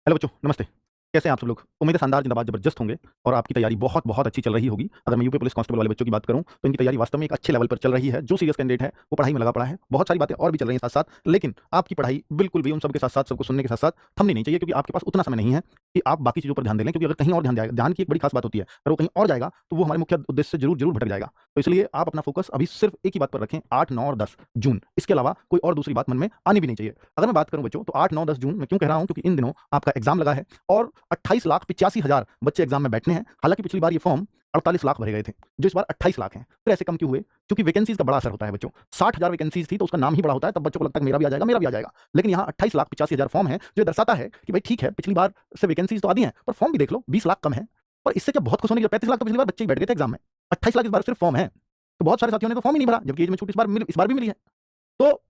Hello बच्चों, नमस्ते। कैसे हैं आप सब लोग? उम्मीद है शानदार, जिंदाबाद, जबरदस्त होंगे और आपकी तैयारी बहुत बहुत अच्छी चल रही होगी। अगर मैं यूपी पुलिस कांस्टेबल वाले बच्चों की बात करूं तो इनकी तैयारी वास्तव में एक अच्छे लेवल पर चल रही है। जो सीरियस कैंडिडेट है वो पढ़ाई में लगा पड़ा है। बहुत सारी बातें और भी चल रही हैं साथ साथ, लेकिन आपकी पढ़ाई बिल्कुल भी उन सब के साथ साथ, सबको सुनने के साथ साथ थमनी नहीं चाहिए, क्योंकि आपके पास उतना समय नहीं है कि आप बाकी चीज़ों पर ध्यान दे लें। क्योंकि अगर कहीं और ध्यान जाएगा, ध्यान की एक बड़ी खास बात होती है, अगर वो कहीं और जाएगा तो वो हमारे मुख्य उद्देश्य से जरूर जरूर भटक जाएगा। तो इसलिए आप अपना फोकस अभी सिर्फ एक ही बात पर रखें, 8, 9 और 10 जून। इसके अलावा कोई और दूसरी बात मन में आनी भी नहीं चाहिए। अगर मैं बात करूं बच्चों, तो 8, 9, 10 जून मैं क्यों कह रहा हूं, क्योंकि इन दिनों आपका एग्जाम लगा है और 28,85,000 बच्चे एग्जाम में बैठने हैं। हालांकि पिछली बार ये फॉर्म 48 लाख भरे गए थे, जो इस बार 28 लाख हैं। फिर ऐसे कम क्यों हुए? क्योंकि वैकेंसीज का बड़ा असर होता है बच्चों। 60,000 वैकेंसीज थी तो उसका नाम ही बड़ा होता है, तब बच्चों को लगता है मेरा भी आ जाएगा, मेरा भी आ जाएगा। लेकिन यहाँ 28,85,000 फॉर्म है, जो दर्शाता है कि भाई ठीक है, पिछली बार से वैकेंसीज तो आती हैं पर फॉर्म भी देख लो 20 लाख कम है। पर इससे क्या बहुत खुश होने की? 35 लाख तो पिछली बार बच्चे ही बैठ गए थे एग्जाम में, 28 लाख इस बार सिर्फ फॉर्म है। तो बहुत सारे साथियों ने तो फॉर्म ही नहीं भरा, जबकि एज में छूट इस बार भी मिली है। तो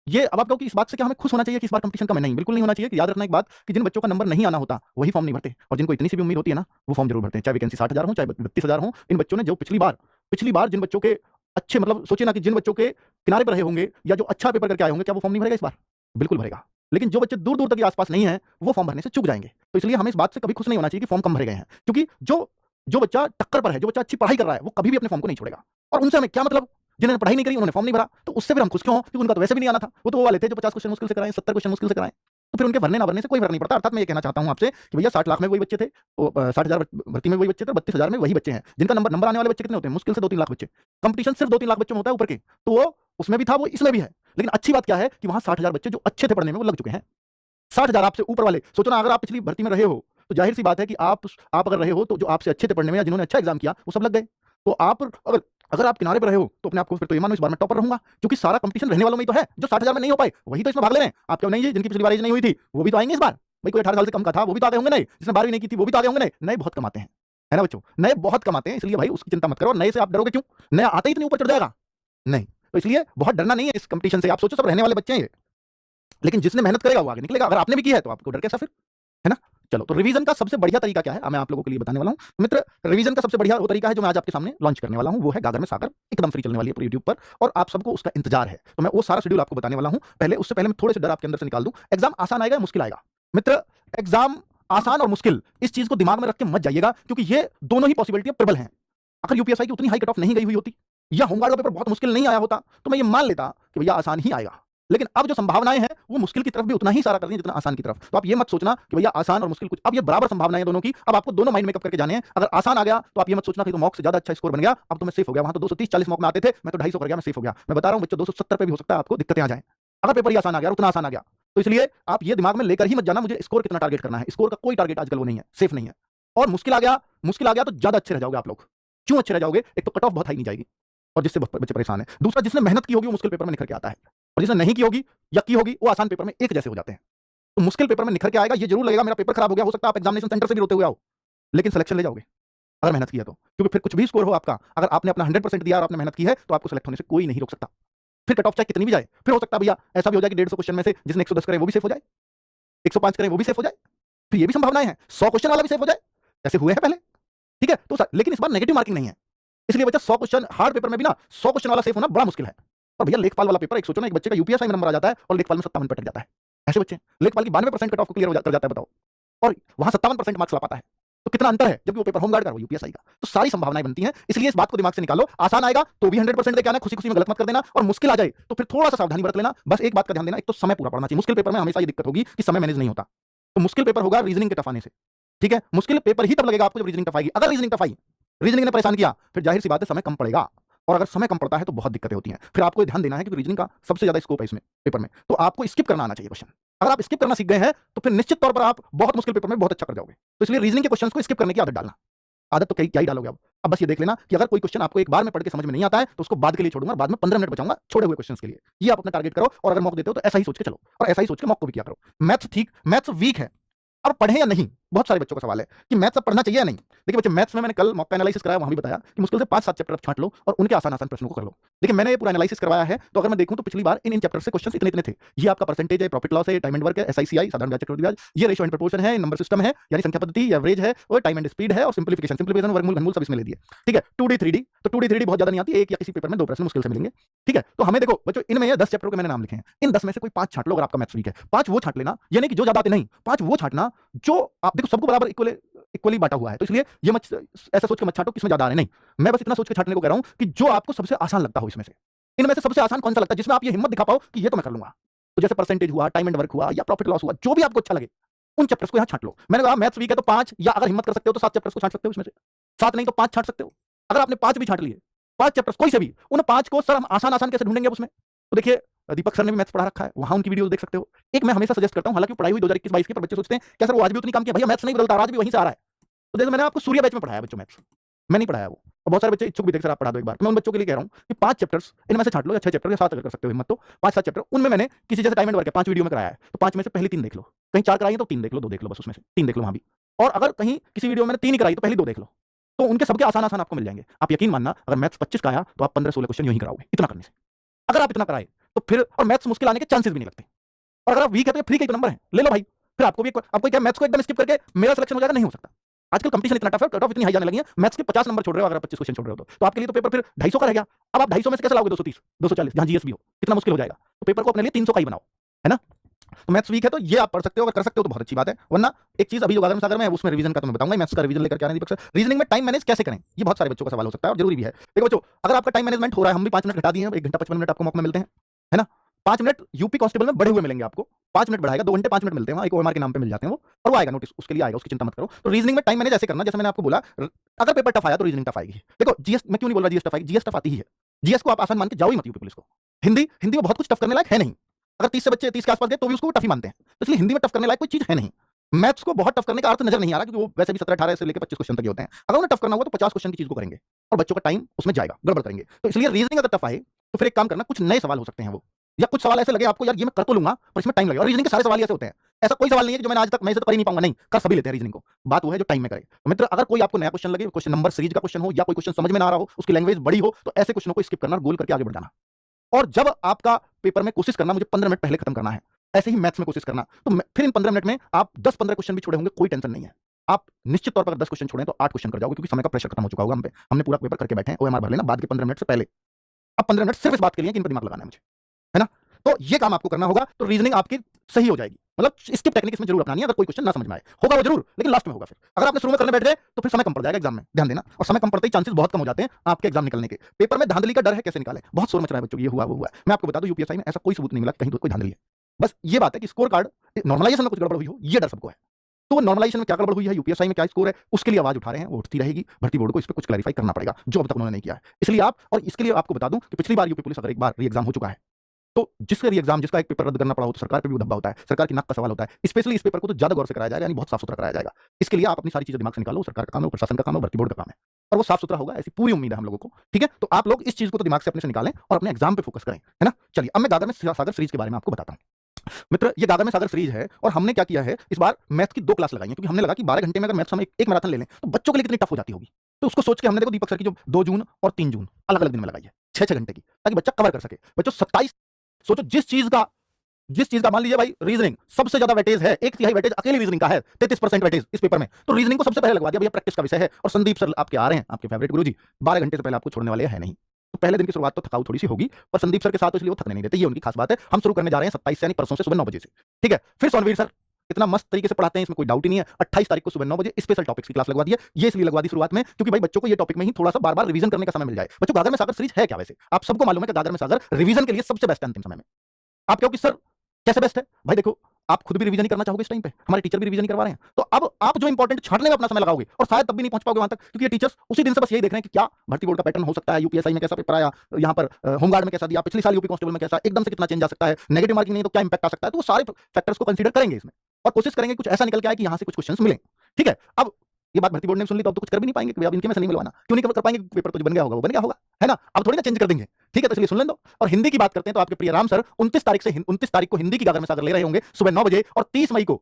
ये अब आप कहो कि इस बात से क्या हमें खुश होना चाहिए कि इस बार कंपटीशन कम है? नहीं, बिल्कुल नहीं होना चाहिए। कि याद रखना एक बात, कि जिन बच्चों का नंबर नहीं आना होता वही फॉर्म नहीं भरते, और जिनको इतनी सी भी उम्मीद होती है ना, वो फॉर्म जरूर भरते हैं। चाहे वैकेंसी 60,000 हो, चाहे 32,000 हो। इन बच्चों ने जो पिछली बार जिन बच्चों के अच्छे, मतलब सोचिए ना कि जिन बच्चों के किनारे पर रहे होंगे या जो अच्छा पेपर करके आए होंगे, क्या वो फॉर्म नहीं भरेगा इस बार? बिल्कुल भरेगा। लेकिन जो बच्चे दूर दूर तक के आसपास नहीं है, वो फॉर्म भरने से चूक जाएंगे। तो इसलिए हमें इस बात से कभी खुश नहीं होना चाहिए कि फॉर्म कम भरे गए हैं, क्योंकि जो जो बच्चा टक्कर पर है, जो बच्चा अच्छी पढ़ाई कर रहा है, वो कभी भी अपने फॉर्म को नहीं छोड़ेगा। और उनसे हमें क्या मतलब? जिन्होंने पढ़ाई नहीं करी, उन्होंने फॉर्म नहीं भरा, तो उससे फिर हम खुश क्यों हों? क्योंकि उनका तो वैसे भी नहीं आना था। वो तो वो वाले थे जो 50 क्वेश्चन मुश्किल से कराएं, 70 क्वेश्चन मुश्किल से कराएं। तो फिर उनके भरने ना भरने से कोई फर्क नहीं पड़ता। अर्थात मैं ये कहना चाहता हूं आपसे कि भैया 60 लाख में वही बच्चे थे, 60,000 भर्ती में वही बच्चे थे, 32,000 में वही बच्चे हैं जिनका नंबर आने वाले बच्चे कितने होते हैं? मुश्किल से 2-3 लाख बच्चे। कंपटीशन सिर्फ 2-3 लाख बच्चों में होता है ऊपर के। तो वो उसमें भी था, वो इसमें भी है। लेकिन अच्छी बात क्या है कि वहां 60,000 बच्चे जो अच्छे थे पढ़ने में, वो लग चुके हैं। 60,000 आपसे ऊपर वाले, सोचो ना, अगर आप पिछली भर्ती में रहे हो तो जाहिर सी बात है कि आप अगर रहे हो तो जो आपसे अच्छे थे पढ़ने में या जिन्होंने अच्छा एग्जाम किया, वो सब लग गए। तो आप अगर अगर आप किनारे पर रहे हो तो अपने आप को फिर तो ये मानो इस बार मैं टॉपर रहूंगा, क्योंकि सारा कंपटीशन रहने वालों में ही तो है। जो 60,000 में नहीं हो पाए वही तो इसमें भाग ले रहे हैं। आप क्यों नहीं है? जिनकी पिछली बार एज नहीं हुई थी वो भी तो आएंगे इस बार। भाई कोई 18 साल से कम का था वो भी तो आ गए होंगे नए, जिसने 12वीं नहीं की थी वो भी तो आ गए होंगे नए। नए बहुत कमाते हैं, है ना बच्चों? नए बहुत कमाते हैं, इसलिए भाई उसकी चिंता मत करो। और नए से आप डरोगे क्यों? नया आते ही इतने ऊपर चढ़ जाएगा? नहीं। तो इसलिए बहुत डरना नहीं है इस कंपटीशन से। आप सोचो सब रहने वाले बच्चे हैं ये, लेकिन जिसने मेहनत करेगा वो आगे निकलेगा। अगर आपने भी की है तो आपको डर कैसा फिर, है ना? चलो, तो रिवीजन का सबसे बढ़िया तरीका क्या है मैं आप लोगों के लिए बताने वाला हूं। मित्र, रिवीजन का सबसे बढ़िया वो तरीका है जो मैं आज आपके सामने लॉन्च करने वाला हूं, वो है गागर में सागर। एकदम फ्री चलने वाली है पूरी यूट्यूब पर, और आप सबको उसका इंतजार है। तो मैं वो सारा शेड्यूल आपको बताने वाला हूं। उससे पहले मैं थोड़े से डर आपके अंदर से निकाल दूं। एग्जाम आसान आएगा या मुश्किल आएगा? मित्र, एग्जाम आसान और मुश्किल, इस चीज को दिमाग में रख के मत जाइएगा, क्योंकि ये दोनों ही पॉसिबिलिटी प्रबल हैं। अगर यूपीएससी की उतनी हाई कट ऑफ नहीं गई हुई होती, या होमगार्ड का पेपर बहुत मुश्किल नहीं आया होता, तो मैं ये मान लेता कि भैया आसान ही आएगा। लेकिन अब जो संभावनाएं हैं वो मुश्किल की तरफ भी उतना ही सारा कर रही हैं जितना आसान की तरफ। तो आप ये मत सोचना कि भैया आसान और मुश्किल कुछ, अब ये बराबर संभावनाएं हैं दोनों की। अब आपको दोनों माइंड मेकअप करके जाने हैं। अगर आसान आ गया तो आप ये मत सोचना कि तो मॉक से ज्यादा अच्छा स्कोर बन गया, अब तो मैं सेफ हो गया। वहां तो 230-40 मॉक में आते थे, मैं तो 250 कर गया, मैं सेफ हो गया। मैं बता रहा हूं बच्चों, 270 पे भी हो सकता है आपको दिक्कतें आ जाए, अगर पेपर ही आसान आ गया, उतना आसान आ गया। तो इसलिए आप ये दिमाग में लेकर ही मत जाना मुझे स्कोर कितना टारगेट करना है। स्कोर का कोई टारगेट आजकल वो नहीं है, सेफ नहीं है। और मुश्किल आ गया तो ज्यादा अच्छे रह जाओगे आप लोग। क्यों अच्छे रह जाओगे? एक तो कट ऑफ बहुत हाई नहीं जाएगी, और जिससे बच्चे परेशान है। दूसरा, जिसने मेहनत की होगी वो मुश्किल पेपर में निखर के आता है, और जिसने नहीं की होगी या की होगी वो आसान पेपर में एक जैसे हो जाते हैं। तो मुश्किल पेपर में निखर के आएगा, ये जरूर लगेगा मेरा पेपर खराब हो गया। हो सकता है आप एग्जामिनेशन सेंटर से भी रोते हुए आओ, लेकिन सिलेक्शन ले जाओगे अगर मेहनत किया तो। क्योंकि फिर कुछ भी स्कोर हो आपका, अगर आपने अपना 100% दिया और आपने मेहनत की है, तो आपको सिलेक्ट होने से कोई नहीं रोक सकता। फिर कट ऑफ चाहे कितनी भी जाए, फिर हो सकता है भैया ऐसा भी हो जाए कि 150 क्वेश्चन में से जिसने 110 करे वो भी सेफ हो जाए, 105 करे वो भी सेफ हो जाए। फिर ये भी संभावनाएं हैं 100 क्वेश्चन वाला भी सेफ हो जाए, ऐसे हुए हैं पहले। ठीक है, तो लेकिन इस बार नेगेटिव मार्किंग नहीं है, इसलिए बच्चा 100 क्वेश्चन हार्ड पेपर में भी ना 100 क्वेश्चन वाला सेफ होना बड़ा मुश्किल है। और भैया लेखपाल वाला पेपर, एक सोचो ना, एक बच्चे का यूपीएससी में नंबर आ जाता है और लेखपाल में 57 पे अटक जाता है। ऐसे बच्चे, लेखपाल की 92% कट ऑफ को क्लियर कर जाता है, बताओ, और वहां 57% मार्क्स ला पाता है। तो कितना अंतर है, जबकि वो पेपर होमगार्ड का, वो यूपीएससी का। तो सारी संभावनाएं बनती हैं, इसलिए इस बात को दिमाग से निकालो। आसान आएगा तो भी 100% लेके आना, खुशी खुशी में गलत मत कर देना। और मुश्किल आ जाए तो फिर थोड़ा सा सावधानी बरत लेना। बस एक बात का ध्यान देना, एक तो समय पूरा पढ़ना चाहिए। मुश्किल पेपर में हमेशा ये दिक्कत होगी कि समय मैनेज नहीं होता। तो मुश्किल पेपर होगा रीजनिंग के टफ आने से। ठीक है, मुश्किल पेपर ही तब लगेगा आपको जब रीजनिंग टफ आएगी। अगर रीजनिंग टफ आई, रीजनिंग ने परेशान किया, फिर जाहिर सी बात है समय कम पड़ेगा। और अगर समय कम पड़ता है तो बहुत दिक्कतें होती हैं। फिर आपको ध्यान देना है कि रीजनिंग का सबसे ज्यादा स्कोप है इसमें पेपर में, तो आपको स्किप करना आना चाहिए क्वेश्चन। अगर आप स्किप करना सीख गए हैं तो फिर निश्चित तौर पर आप बहुत मुश्किल पेपर में बहुत अच्छा कर जाओगे। तो इसलिए रीजनिंग के क्वेश्चंस को स्किप करने की आदत डालना। आदत तो क्या ही डालोगे अब बस ये देख लेना कि अगर कोई क्वेश्चन आपको एक बार में पढ़ के समझ में नहीं आता है तो उसको बाद के लिए छोड़ूंगा, बाद में 15 मिनट बचाऊंगा छोड़े हुए क्वेश्चंस के लिए। ये आप अपना टारगेट करो, और अगर मॉक देते हो तो ऐसा ही सोच के चलो, और ऐसा ही सोच के मॉक को भी किया करो। मैथ्स वीक है, अब पढ़े या नहीं, बहुत सारे बच्चों का सवाल है कि मैथ्स अब पढ़ना चाहिए या नहीं। देखिए बच्चे, मैथ्स में मैंने कल मॉक का एनालिसिस कराया, वहां भी बताया कि मुश्किल से 5-7 चैप्टर छांट लो और उनके आसान आसान प्रश्नों को कर लो। देखिए मैंने ये पूरा एनालिसिस करवाया है, तो अगर मैं देखूं तो पिछली बार इन चैप्टर से क्वेश्चंस इतने इतने थे। ये आपका परसेंटेज है, प्रॉफिट लॉस है, टाइम एंड वर्क है, एसआईसीआई साधारण ब्याज चक्रवृद्धि ब्याज, ये रेशियो एंड प्रोपोर्शन है, नंबर सिस्टम है यानी संख्या पद्धति, एवरेज है, और टाइम एंड स्पीड है, और सिंपलीफिकेशन वर्गमूल घनमूल सब इसमें ले दिए। ठीक है, 2D 3D, तो 2D 3D बहुत ज्यादा नहीं आती, एक या किसी पेपर में 2 प्रश्न मुश्किल से मिलेंगे। ठीक है, तो हमें देखो बच्चों, इनमें ये 10 चैप्टरों के मैंने नाम लिखे हैं, इन 10 में से कोई 5 छांट लो। अगर आपका मैथ्स वीक है 5 वो छांट लेना, यानी कि जो ज्यादा आते नहीं 5 वो छांटना, जो आप देखो सबको बराबर इक्वली बांटा हुआ है, तो इसलिए ये मत ऐसा सोच के मत छांटो किसमें ज्यादा आ रहे, नहीं। मैं बस इतना सोच के छांटने को कह रहा हूं कि जो आपको सबसे आसान लगता हो इसमें से, इनमें से सबसे आसान कौन सा लगता है जिसमें आप ये हिम्मत दिखा पाओ कि ये तो मैं कर लूंगा। तो जैसे परसेंटेज हुआ, टाइम एंड वर्क हुआ, या प्रॉफिट लॉस हुआ, जो भी आपको अच्छा लगे उन चैप्टर्स को यहां छांट लो। मैंने कहा मैथ्स वीक है तो 5, या अगर हिम्मत कर सकते हो तो 7 चैप्टर्स को छांट सकते हो इसमें से, 7 नहीं तो 5 छांट सकते हो। अगर आपने 5 भी छांट लिए, 5 चैप्टर्स कोई से भी, उन 5 को सर हम आसान आसान कैसे ढूंढेंगे उसमें, तो देखिए दीपक सर ने भी मैथ्स पढ़ा रखा है, वहां उनकी वीडियो देख सकते हो। एक मैं हमेशा सजेस्ट करता हूं, हालांकि पढ़ाई हुई 2021-22 की, पर बच्चे सोचते हैं क्या सर वो आज भी उतनी काम किया, भैया मैथ्स नहीं बदलता, आज भी वहीं से आ रहा है। तो जैसे मैंने आपको सूर्य बैच में पढ़ाया बच्चों मैथ्स, मैं नहीं पढ़ाया वो, और बहुत सारे बच्चे इच्छुक भी देख सर आप पढ़ा दो एक बार। मैं उन बच्चों के लिए कह रहा हूं कि 5 चैप्टर्स इनमें से छांट लो, या 6 चैप्टर या 7 अगर कर सकते हो हिम्मत तो 5-7 चैप्टर, उनमें मैंने किसी जैसे टाइम एंड वर्क है 5 वीडियो में कराया है, तो 5 में से पहली 3 देख लो, कहीं 4 कराई है तो 3 देख लो, 2 देख लो, बस उसमें से 3 देख लो वहां भी। और अगर कहीं किसी वीडियो में मैंने 3 ही कराई तो पहली 2 देख लो, तो उनके सबके आसान आसान आपको मिल जाएंगे। आप यकीन मानना अगर मैथ्स 25 का आया तो आप 15-16 क्वेश्चन यूं ही कराओगे इतना करने से। अगर आप इतना कराए तो फिर, और मैथ्स मुश्किल आने के चांसेस भी नहीं लगते। और अगर आप वीक है तो ये फ्री के नंबर है, ले लो भाई। फिर आपको भी आपको क्या मैथ्स को एकदम स्किप करके मेरा सिलेक्शन हो जाएगा, नहीं हो सकता। आजकल कंपटीशन इतना टफ है, कट ऑफ इतनी हाई जाने लगी है, मैथ्स के 50 नंबर छोड़ रहे हो, अगर आप 25 क्वेश्चन छोड़ रहे हो तो आपके लिए तो पेपर फिर 250 का रह गया। अब आप 250 में से कैसे लाओगे 230, 240, जहां जीएस भी हो, कितना मुश्किल हो जाएगा। तो पेपर को अपने लिए 300 का ही बनाओ, है ना। तो मैथ्स वीक है तो ये आप पढ़ सकते हो, अगर कर सकते हो तो बहुत अच्छी बात है। वरना एक चीज अभी जो गागर में सागर में है उसमें रिवीजन का तो मैं बताऊंगा, मैथ्स का रिवीजन लेकर के आने दीपक सर। रीजनिंग में टाइम मैनेज कैसे करें, ये बहुत सारे बच्चों का सवाल हो सकता है और जरूरी भी है। देखो बच्चों, अगर आपका टाइम मैनेजमेंट हो रहा है, हम भी 5 मिनट घटा दिए हैं, 1 घंटा 55 मिनट आपको मौका में मिलते हैं, है ना। 5 मिनट यूपी कांस्टेबल में बढ़े हुए मिलेंगे आपको, 5 मिनट बढ़ाएगा, 2 घंटे 5 मिनट मिलते हैं, एक ओएमआर के नाम पे मिल जाते हैं वो, और वो आएगा नोटिस, उसके लिए आएगा, उसकी चिंता मत करो। तो रीजनिंग में टाइम मैनेज ऐसे करना, जैसे मैंने आपको बोला, अगर पेपर टफ आया तो रीजनिंग टफ आएगी। देखो जीएस मैं क्यों नहीं बोल रहा जीएस टफ आएगी, जीएस टफ आती ही है। जीएस को आप आसान मान के जाओ ही मत यूपी पुलिस को। हिंदी हिंदी में बहुत कुछ टफ करने लायक है नहीं, अगर 30 से बच्चे 30 के आसपास गए तो भी उसको टफ ही मानते हैं, तो इसलिए हिंदी में टफ करने लायक कोई चीज है नहीं। मैथ्स को बहुत टफ करने का अर्थ नजर नहीं आ रहा, क्योंकि वो वैसे भी 17-18 से लेकर 25 क्वेश्चन तक होते हैं। अगर उन्हें टफ करना हुआ तो 50 क्वेश्चन की चीज को करेंगे और बच्चों का टाइम उसमें जाएगा, गड़बड़ करेंगे। तो इसलिए रीजनिंग अगर टफ आए तो फिर एक काम करना, कुछ नए सवाल हो सकते हैं वो, या कुछ सवाल ऐसे लगे आपको यार ये मैं कर तो लूंगा पर इसमें टाइम लगेगा। और रीजनिंग के सारे सवाल ऐसे होते हैं, ऐसा कोई सवाल नहीं है कि जो मैंने आज तक मैं इसे तो कर ही नहीं पाऊंगा, नहीं, कर सभी लेते हैं रीजनिंग को। बात वो है जो टाइम में करे। तो मित्र, अगर कोई आपको नया क्वेश्चन लगे, क्वेश्चन नंबर सीरीज का क्वेश्चन हो, या कोई क्वेश्चन समझ में ना आ रहा हो, उसकी लैंग्वेज बड़ी हो, तो ऐसे क्वेश्चनों को स्किप करना और गोल करके आगे बढ़ जाना। और जब आपका पेपर में कोशिश करना मुझे 15 मिनट पहले खत्म करना है, ऐसे ही मैथ्स में कोशिश करना। तो फिर इन 15 मिनट में आप 10-15 क्वेश्चन भी छोड़े होंगे, कोई टेंशन नहीं है। आप निश्चित तौर पर 10 क्वेश्चन छोड़ें तो 8 क्वेश्चन कर जाओगे, क्योंकि समय का प्रेशर खत्म हो चुका होगा हम पे। हमने पूरा पेपर करके बैठे हैं, ओएमआर भर लेना बाद के 15 मिनट से पहले। अब 15 मिनट सिर्फ इस बात के लिए कि इन पर दिमाग लगाना है मुझे, है ना। तो ये काम आपको करना होगा, तो रीजनिंग आपकी सही हो जाएगी। मतलब स्किप टेक्निक इसमें जरूर अपनानी है, अगर कोई क्वेश्चन ना समझ में आए, होगा वो जरूर, लेकिन लास्ट में होगा। फिर अगर आपने शुरू में करने बैठ गए तो फिर समय कम पड़ जाएगा एग्जाम में, ध्यान देना। और समय कम पड़ते ही चांसेस बहुत कम हो जाते हैं आपके एग्जाम निकलने के। पेपर में धांधली का डर है, कैसे निकालें, बहुत शोर मच रहा है बच्चों, ये हुआ वो हुआ। मैं आपको बता दूं, यूपीएससी में ऐसा कोई सबूत नहीं मिला कहीं कोई धांधली है। बस ये बात है कि स्कोर कार्ड नॉर्मलाइजेशन में कुछ गड़बड़ हुई हो, ये डर सबको है। तो नॉर्मलाइजेशन में क्या गड़बड़ हुई है, यूपीएससी में क्या स्कोर है, उसके लिए आवाज उठा रहे हैं, वो उठती रहेगी। भर्ती बोर्ड को इस पर कुछ क्लैरिफाई करना पड़ेगा, जो अब तक उन्होंने नहीं किया है। इसलिए आप, और इसके लिए आपको बता दूं कि पिछली बार यूपी पुलिस अगर एक बार री एग्जाम हो चुका है, तो जिसका री एग्जाम, जिसका एक पेपर रद्द करना पड़ा हो, तो सरकार पे भी दबाव होता है, सरकार की नाक का सवाल होता है। स्पेशली इस पेपर को तो ज्यादा गौर से कराया जाएगा, यानी बहुत साफ सुथरा कराया जाएगा। इसके लिए आप अपनी सारी चीजें दिमाग से निकालो, सरकार का काम है, प्रशासन का काम है, भर्ती बोर्ड का काम है, और वो साफ सुथरा होगा, ऐसी पूरी उम्मीद है हम लोगों को। ठीक है, तो आप लोग इस चीज को तो दिमाग से अपने से निकालें और अपने एग्जाम पे फोकस करें, है ना। चलिए अब मैं गागर में सागर सीरीज के बारे में आपको बताता हूँ। मित्र, ये गागर में सागर सीरीज है, और हमने क्या किया है इस बार, मैथ्स की 2 क्लास लगाई है, क्योंकि हमने लगा कि 12 घंटे में अगर मैथ्स हम एक मैराथन ले लें तो बच्चों के लिए कितनी टफ हो जाती होगी। तो उसको सोच के हमने, देखो दीपक सर की जो 2 जून और 3 जून अलग अलग दिन में लगाई है, 6-6 घंटे की, ताकि बच्चा कवर कर सके। बच्चों 27, सोचो जिस चीज का मान लीजिए भाई रीजनिंग सबसे ज्यादा वेटेज है, 1/3 वेटेज अकेली रीजनिंग का है, 33% वेटेज इस पेपर में, तो रीजनिंग को सबसे पहले लगवा दिया, भैया प्रैक्टिस का विषय है। और संदीप सर आपके आ रहे हैं, आपके फेवरेट गुरुजी, 12 घंटे से पहले आपको छोड़ने वाले हैं नहीं। तो पहले दिन की शुरुआत तो थकाऊ थोड़ी सी होगी, पर संदीप सर के साथ तो इसलिए वो थकने नहीं देते, ये उनकी खास बात है। हम शुरू करने जा रहे हैं 27 से, यानी परसों से सुबह 9 बजे से। ठीक है, फिर सोनवीर सर इतना मस्त तरीके से पढ़ाते हैं, इसमें कोई डाउट ही नहीं है। 28 तारीख को सुबह 9 बजे स्पेशल टॉपिक्स की क्लास लगवा दी है। ये इसलिए लगवा दी शुरुआत में क्योंकि भाई बच्चों को ये टॉपिक में ही थोड़ा सा बार-बार रिवीजन करने का समय मिल जाए। बच्चों, गागर में सागर सीरीज है क्या वैसे? आप सबको मालूम है कि गागर में सागर रिवीजन के लिए सबसे बेस्ट है अंतिम समय में। आप कहो कि सर कैसे बेस्ट है? भाई देखो, आप खुद भी रिवीजन ही करना चाहोगे इस टाइम पे, हमारे टीचर भी रिवीजन ही करवा रहे हैं, तो अब आप जो इंपॉर्टेंट छांटने में अपना समय लगाओगे, और शायद तब भी नहीं पहुंच पाओगे वहां तक, क्योंकि ये टीचर्स उसी दिन से बस यही देख रहे हैं कि क्या भर्ती बोर्ड का पैटर्न हो सकता है, यूपीएससी में कैसा पेपर आया, यहाँ पर होमगार्ड में कैसा दिया, पिछले साल यूपी कांस्टेबल में कैसा, एकदम से कितना चेंज आ सकता है, नेगेटिव मार्किंग नहीं तो क्या इंपैक्ट आ सकता है। तो वो सारे फैक्टर्स को कंसीडर करेंगे इसमें, और कोशिश करेंगे कुछ ऐसा निकल के आए कि यहाँ से कुछ क्वेश्चन मिले। ठीक है, अब ये बात भर्ती बोर्ड ने सुन ली तो अब तो कुछ कर भी नहीं पाएंगे कि अब इनके में से नहीं मिलवाना, क्यों नहीं कर पाएंगे, पेपर तो जो बन गया होगा वो बन गया होगा, है ना। अब थोड़ी ना चेंज कर देंगे, ठीक है, तो इसलिए सुन लें दो। और हिंदी की बात करते हैं तो आपके प्रिय राम सर 29 तारीख को हिंदी की गागर में सागर ले रहे होंगे सुबह 9 बजे, और 30 मई को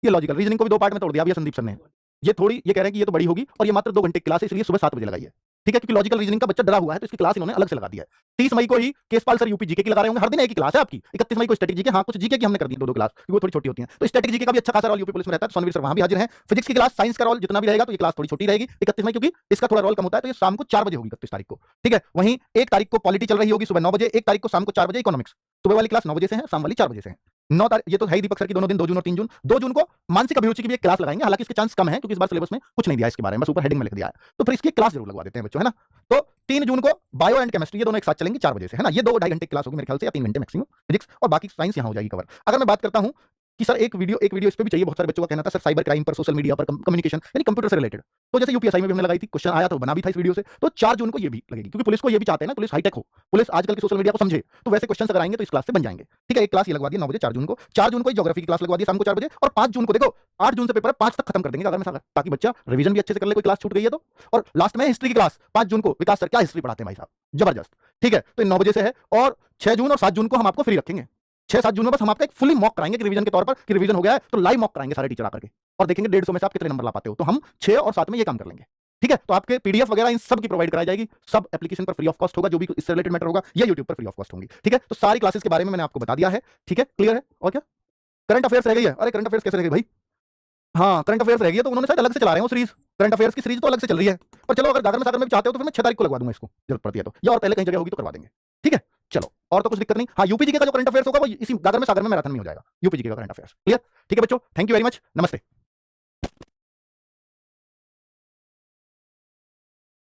ये लॉजिकल रीजनिंग को भी 2 पार्ट में तोड़ दिया भैया संदीप सर ने। ये कह रहे हैं कि ये तो बड़ी होगी और ये मात्र 2 घंटे की क्लास है, इसलिए सुबह 7 बजे लगाई है। ठीक है, क्योंकि लॉजिकल रीजनिंग का बच्चा डरा हुआ है, तो इसकी क्लास इन्होंने अलग से लगा दिया है। 30 मई को ही केसपाल सर यूपी जीके की लगा रहे होंगे, हर दिन एक ही क्लास है आपकी। 31 मई को स्टैटिक जीके, हाँ कुछ जीके की हमने कर दी 2-2 क्लास, क्योंकि वो थोड़ी छोटी होती हैं, तो स्टैटिक जीके का भी अच्छा खासा रोल यूपी पुलिस में रहता है, तो सोनवीर सर वहां भी हाजिर हैं। फिजिक्स की क्लास, साइंस का रोल जितना भी रहेगा, तो ये क्लास थोड़ी छोटी रहेगी 31 मई, क्योंकि इसका थोड़ा रोल कम होता है, तो ये शाम को 4 बजे होगी 31 तारीख को। ठीक है, वहीं 1 तारीख को पॉलिटी चल रही होगी सुबह 9 बजे, 1 तारीख को शाम को 4 बजे इकोनॉमिक्स। सुबह वाली क्लास 9 बजे से है, शाम वाली 4 बजे से है। ये तो है ही दीपक सर की दोनों दिन 2 जून और 3 जून। 2 जून को मानसिक अभिरुचि की भी एक क्लास लगाएंगे, हालांकि इसके चांस कम है क्योंकि इस बार सिलेबस में कुछ नहीं दिया है इसके बारे में, बस ऊपर हेडिंग में लिख दिया है, तो फिर इसकी एक क्लास जरूर लगवा देते हैं बच्चों, है ना। तो 3 जून को बायो एंड केमिस्ट्री, ये दोनों एक साथ चलेंगे 4 बजे से, है ना। ये 2-2.5 घंटे की क्लास होगी मेरे ख्याल से, या 3 घंटे मैक्सिमम फिजिक्स, और बाकी साइंस यहाँ हो जाएगी कवर। अगर मैं बात करता हूँ कि सर एक वीडियो इस पे भी चाहिए, बहुत सारे बच्चों का कहना था सर साइबर क्राइम पर, सोशल मीडिया पर, कम्युनिकेशन यानी कंप्यूटर से रिलेटेड, तो जैसे यूपीएससी में भी हमने लगाई थी, क्वेश्चन आया तो बना भी था इस वीडियो से, तो 4 जून को ये भी लगेगी, क्योंकि पुलिस को ये भी चाहते हैं ना, पुलिस हाईटेक हो, पुलिस आजकल की सोशल मीडिया को समझे, तो वैसे क्वेश्चन अगर आएंगे तो इस क्लास से बन जाएंगे। ठीक है, एक क्लास ये लगवा दी 9 बजे 4 जून को। 4 जून को ज्योग्राफी की क्लास लगवा दी शाम को 4 बजे, और 5 जून को देखो 8 जून से पेपर है, 5 तक खत्म कर देंगे अगर मैं सागर, ताकि बच्चा रिवीजन भी अच्छे से कर ले, कोई क्लास छूट गई है तो। और लास्ट में हिस्ट्री की क्लास 5 जून को, विकास सर क्या हिस्ट्री पढ़ाते हैं भाई साहब, जबरदस्त। ठीक है, तो 9 बजे से है, और 6 जून और 7 जून को हम आपको फ्री रखेंगे। 6-7 जून में बस हम आपका एक फुली मॉक कराएंगे कि रिवीजन के तौर पर, कि रिवीजन हो गया है तो लाइव मॉक कराएंगे सारे टीचर आकर के, और देखेंगे 150 में से आप कितने नंबर ला पाते हो। तो हम 6 और 7 में ये काम कर लेंगे। ठीक है, तो आपके पीडीएफ वगैरह इन सब की प्रोवाइड कराई जाएगी, सब एप्लीकेशन पर फ्री ऑफ कॉस्ट होगा, जो भी इससे रिलेटेड मैटर होगा, या यूट्यूब पर फ्री ऑफ कॉस्ट होंगी। ठीक है, तो सारी क्लासेस के बारे में मैंने आपको बता दिया है। ठीक है, क्लियर है। और क्या करंट अफेयर्स रह गई है? अरे करंट अफेयर्स कैसे रह गई भाई? हाँ, करंट अफेयर्स रह गई है, तो उन्होंने शायद अलग से चला रहे हैं वो सीरीज, करंट अफेयर्स की सीरीज तो अलग से चल रही है। पर चलो, अगर गागर में सागर में भी चाहते हो तो फिर मैं 6 तारीख को लगवा दूंगा इसको, जरूरत पड़ती है तो, या और पहले कहीं जगह होगी तो करवा देंगे। ठीक है, चलो, और तो कुछ दिक्कत नहीं। हाँ, यूपीजीके का जो करंट अफेयर्स होगा वो इसी गागर में सागर में मैराथन में हो जाएगा, यूपीजीके का करंट अफेयर्स। क्लियर? ठीक है बच्चों, थैंक यू वेरी मच, नमस्ते।